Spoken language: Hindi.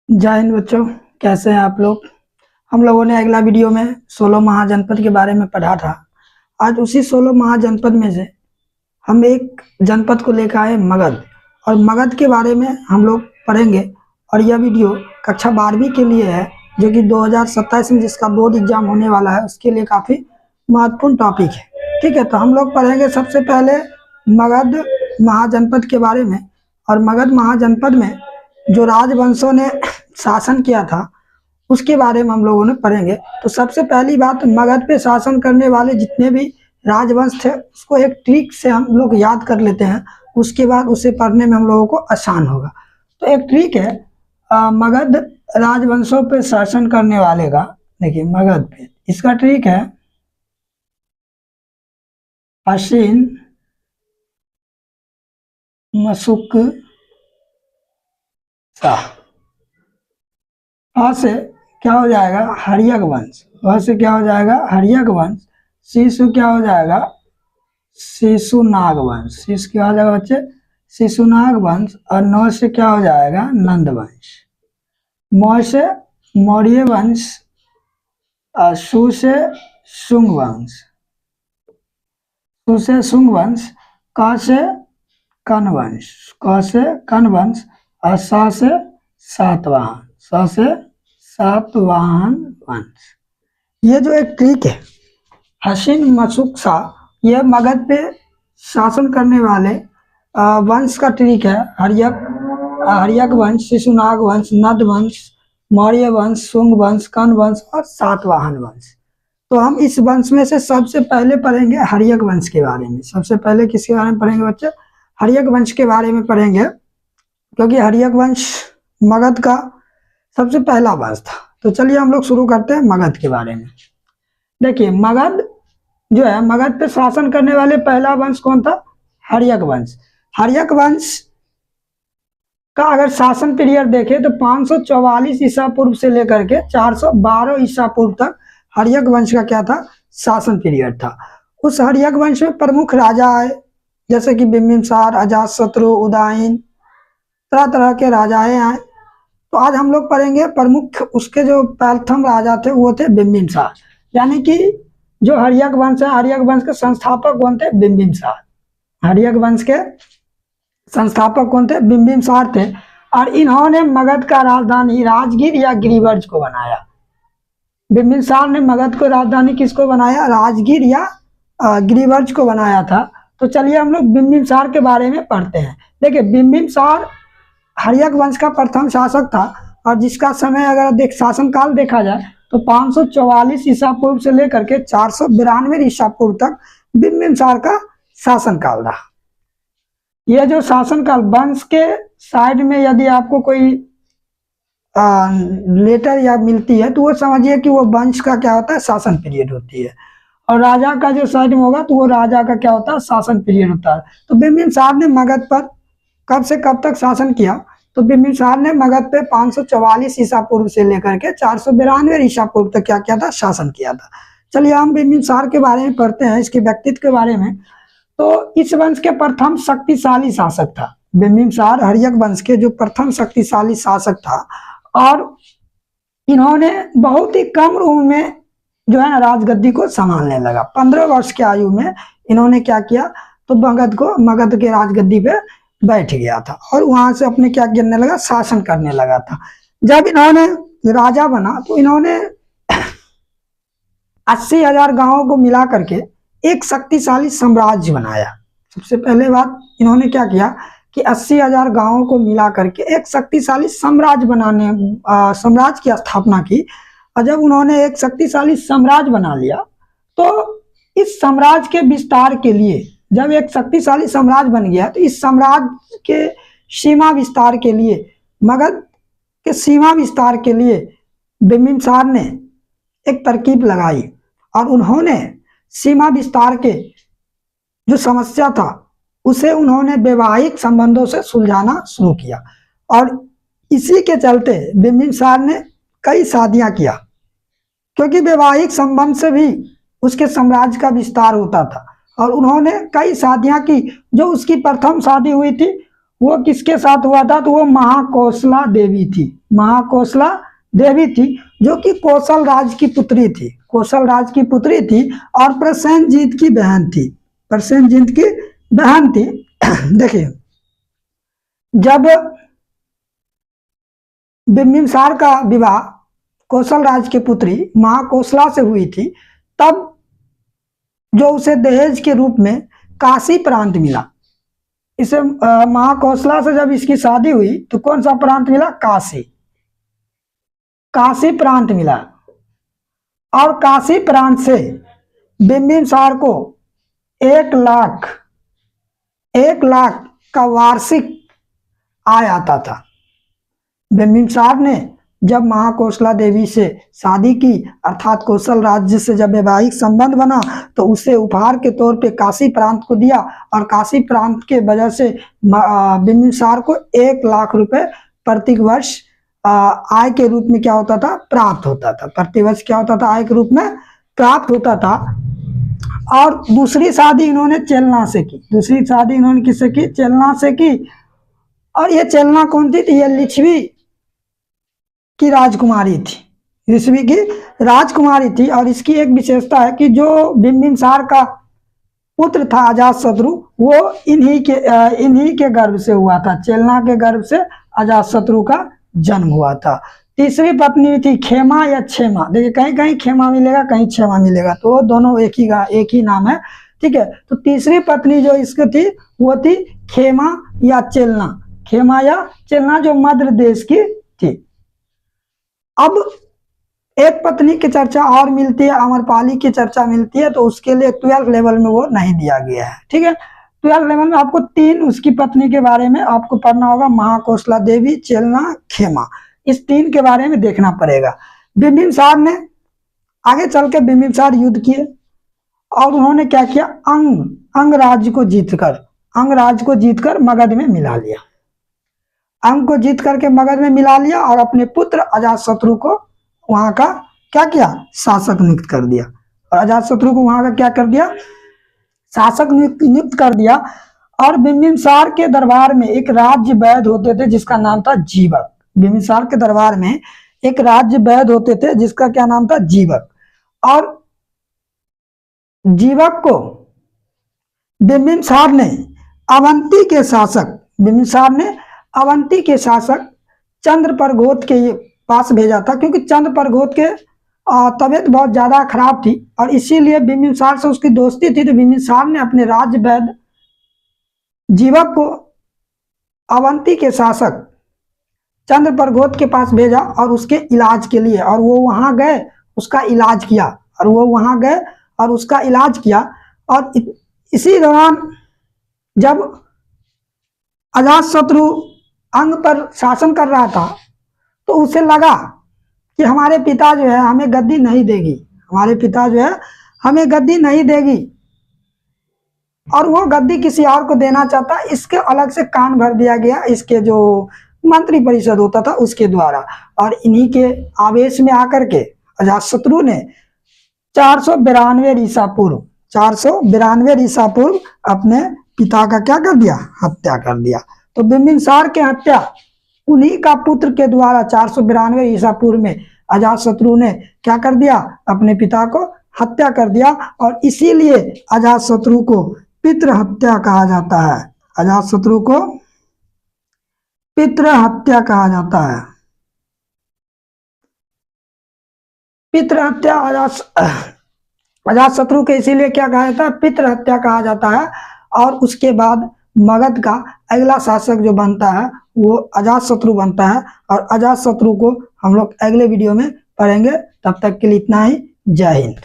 जय हिंद बच्चों। कैसे हैं आप लोग। हम लोगों ने अगला वीडियो में 16 महाजनपद के बारे में पढ़ा था। आज उसी 16 महाजनपद में से हम एक जनपद को लेकर आए, मगध। और मगध के बारे में हम लोग पढ़ेंगे। और यह वीडियो कक्षा 12वीं के लिए है, जो कि 2027 में जिसका बोर्ड एग्जाम होने वाला है उसके लिए काफ़ी महत्वपूर्ण टॉपिक है। ठीक है, तो हम लोग पढ़ेंगे सबसे पहले मगध महाजनपद के बारे में। और मगध महाजनपद में जो राजवंशों ने शासन किया था उसके बारे में हम लोगों ने पढ़ेंगे। तो सबसे पहली बात, मगध पे शासन करने वाले जितने भी राजवंश थे उसको एक ट्रिक से हम लोग याद कर लेते हैं, उसके बाद उसे पढ़ने में हम लोगों को आसान होगा। तो एक ट्रिक है मगध राजवंशों पे शासन करने वाले का। देखिए मगध पे इसका ट्रिक है अश्विन मशुक शाह। वहाँ से क्या हो जाएगा हर्यक वंश, वहाँ से क्या हो जाएगा हर्यक वंश। शिशु क्या हो जाएगा शिशुनाग वंश, शिशु क्या हो जाएगा बच्चे शिशुनाग वंश। और नौ से क्या हो जाएगा नंद वंश। मौ से मौर्य वंश। और सु से शुंग वंश, सु से शुंग वंश। क से कन वंश, क से कन वंश। और सा से सातवाहन, सा से सातवाहन वंश। ये जो एक ट्रिक है हसीन मशुक शाह, यह मगध पे शासन करने वाले वंश का ट्रिक है। हर्यक वंश, शिशुनाग वंश, नद वंश, मौर्य वंश, शुंग वंश, कन वंश और सातवाहन वंश। तो हम इस वंश में से सबसे पहले पढ़ेंगे हर्यक वंश के बारे में। सबसे पहले किसके बारे में पढ़ेंगे बच्चे हर्यक वंश के बारे में पढ़ेंगे, क्योंकि हर्यक वंश मगध का सबसे पहला वंश था। तो चलिए हम लोग शुरू करते हैं मगध के बारे में। देखिए मगध जो है, मगध पे शासन करने वाले पहला वंश कौन था हर्यक वंश। हर्यक वंश का अगर शासन पीरियड देखें तो 544 ईसा पूर्व से लेकर के 412 ईसा पूर्व तक हर्यक वंश का क्या था शासन पीरियड था। उस हर्यक वंश में प्रमुख राजा आए, जैसे कि बिंबिसार, अजातशत्रु, उदयन, तरह तरह के राजाएं आए। तो आज हम लोग पढ़ेंगे प्रमुख उसके जो प्रथम राजा थे वो थे बिंबिसार। यानी कि जो हर्यक वंश है, हर्यक वंश के संस्थापक कौन थे बिंबिसार। हर्यक वंश के संस्थापक कौन थे बिंबिसार थे। और इन्होंने मगध का राजधानी राजगीर या गिरिवर्ज को बनाया। बिंबिसार ने मगध को राजधानी किसको बनाया राजगीर या गिरिवर्ज को बनाया था। तो चलिए हम लोग बिंबिसार के बारे में पढ़ते हैं। देखिए बिंबिसार हर्यक वंश का प्रथम शासक था, और जिसका समय अगर शासन काल देखा जाए तो 544 ईसा पूर्व से लेकर के 492 ईसा पूर्व तक बिंबिसार का शासन काल रहा। यह जो शासन काल वंश के साइड में यदि आपको कोई लेटर या मिलती है तो वो समझिए कि वो वंश का क्या होता है शासन पीरियड होती है। और राजा का जो साइड में होगा तो वो राजा का क्या होता है शासन पीरियड होता है। तो बिंबिसार ने मगध पर कब से कब तक शासन किया, तो बिंबिसार ने मगध पे 544 ईसा पूर्व से लेकर के 492 ईसा पूर्व तक क्या किया था शासन किया था। चलिए हम बिंबिसार के बारे में पढ़ते हैं, इसके व्यक्तित्व के बारे में। तो इस वंश के प्रथम शक्तिशाली शासक था बिंबिसार, हर्यक वंश के जो प्रथम शक्तिशाली शासक था। और इन्होंने बहुत ही कम उम्र में जो है ना राजगद्दी को संभालने लगा। 15 वर्ष की आयु में इन्होंने क्या किया तो मगध के राजगद्दी पे बैठ गया था और वहां से अपने क्या करने लगा शासन करने लगा था। जब इन्होंने राजा बना तो इन्होंने 80,000 गांवों को मिला करके एक शक्तिशाली साम्राज्य बनाया। सबसे पहले बात इन्होंने क्या किया कि 80,000 गांवों को मिला करके एक शक्तिशाली साम्राज्य की स्थापना की। और जब उन्होंने एक शक्तिशाली साम्राज्य बना लिया तो इस साम्राज्य के विस्तार के लिए, जब एक शक्तिशाली साम्राज्य बन गया तो इस साम्राज्य के सीमा विस्तार के लिए, मगध के सीमा विस्तार के लिए बिंबिसार ने एक तरकीब लगाई। और उन्होंने सीमा विस्तार के जो समस्या था उसे उन्होंने वैवाहिक संबंधों से सुलझाना शुरू किया। और इसी के चलते बिंबिसार ने कई शादियां किया, क्योंकि वैवाहिक संबंध से भी उसके साम्राज्य का विस्तार होता था। और उन्होंने कई शादियां की। जो उसकी प्रथम शादी हुई थी वो किसके साथ हुआ था? तो वो महाकौशला देवी थी, महाकौशला देवी थी, जो कि कौशल राज की पुत्री थी, कौशल राज की पुत्री थी और प्रसेनजीत की बहन थी, प्रसेनजीत की बहन थी। देखिए, जब बिंबिसार का विवाह कौशल राज की पुत्री महाकौशला से हुई थी, तब जो उसे दहेज के रूप में काशी प्रांत मिला। इसे महाकौशला से जब इसकी शादी हुई तो कौन सा प्रांत मिला? काशी, काशी प्रांत मिला। और काशी प्रांत से बिंबिसार को 1 लाख का वार्षिक आय आता था। बिंबिसार ने जब महाकौशला देवी से शादी की, अर्थात कौशल राज्य से जब वैवाहिक संबंध बना, तो उसे उपहार के तौर पे काशी प्रांत को दिया और काशी प्रांत के वजह से बिंबिसार को 1 लाख रुपए प्रति वर्ष आय के रूप में क्या होता था? प्राप्त होता था। प्रतिवर्ष क्या होता था? आय के रूप में प्राप्त होता था। और दूसरी शादी इन्होंने चेलना से की, दूसरी शादी इन्होंने किससे की? चेलना से की। और ये चेलना कौन थी? ये लिच्छवी की राजकुमारी थी, लिच्छवी की राजकुमारी थी। और इसकी एक विशेषता है कि जो बिंबिसार का पुत्र था अजातशत्रु, वो इन्हीं के गर्भ से हुआ था, चेलना के गर्भ से अजातशत्रु का जन्म हुआ था। तीसरी पत्नी थी खेमा या क्षेमा। देखिए, कहीं कहीं खेमा मिलेगा, कहीं क्षेमा मिलेगा, तो दोनों एक ही नाम है, ठीक है। तो तीसरी पत्नी जो इसकी थी वो थी खेमा या चेलना, खेमा या चेलना, जो मध्य देश की थी। अब एक पत्नी की चर्चा और मिलती है, अमरपाली की चर्चा मिलती है, तो उसके लिए 12th लेवल में वो नहीं दिया गया है, ठीक है। 12th लेवल में आपको 3 उसकी पत्नी के बारे में आपको पढ़ना होगा, महाकौशला देवी, चेलना, खेमा, इस 3 के बारे में देखना पड़ेगा। बिंबिसार ने आगे चल के बिंबिसार युद्ध किए और उन्होंने क्या किया? अंग राज्य को जीतकर मगध में मिला लिया, अंग को जीत करके मगध में मिला लिया और अपने पुत्र अजातशत्रु को वहां का क्या किया? शासक नियुक्त कर दिया। और अजातशत्रु को वहां का क्या कर दिया? शासक नियुक्त कर दिया। और बिंबिसार के दरबार में एक राज्य वैद्य होते थे जिसका नाम था जीवक। बिंबिसार के दरबार में एक राज्य वैद्य होते थे जिसका क्या नाम था? जीवक। और जीवक को बिंबिसार ने अवंती के शासक चंद्रप्रघोत के पास भेजा था, क्योंकि चंद्रप्रघोत के तबीयत बहुत ज्यादा खराब थी और इसीलिए बिंबिसार से उसकी दोस्ती थी। तो बिंबिसार ने अपने राज्य वैद्य जीवक को अवंती के शासक चंद्रप्रघोत के पास भेजा और उसके इलाज के लिए, और वो वहां गए, उसका इलाज किया। और इसी दौरान जब अजातशत्रु अंग पर शासन कर रहा था तो उसे लगा कि हमारे पिता जो है हमें गद्दी नहीं देगी, और वो गद्दी किसी और को देना चाहता। इसके अलग से कान भर दिया गया, इसके जो मंत्री परिषद होता था उसके द्वारा। और इन्हीं के आवेश में आकर के अजातशत्रु ने 492 ईसा पूर्व अपने पिता का क्या कर दिया? हत्या कर दिया। तो बिंबिसार के हत्या उन्हीं का पुत्र के द्वारा 492 ईसा पूर्व में अजातशत्रु ने क्या कर दिया? अपने पिता को हत्या कर दिया। और इसीलिए अजातशत्रु को पितृहत्या कहा जाता है। अजातशत्रु को पितृहत्या कहा जाता है। पितृहत्या अजातशत्रु के इसीलिए क्या कहा जाता है? पितृहत्या कहा जाता है। और उसके बाद मगध का अगला शासक जो बनता है वो अजातशत्रु बनता है। और अजातशत्रु को हम लोग अगले वीडियो में पढ़ेंगे। तब तक के लिए इतना ही। जय हिंद।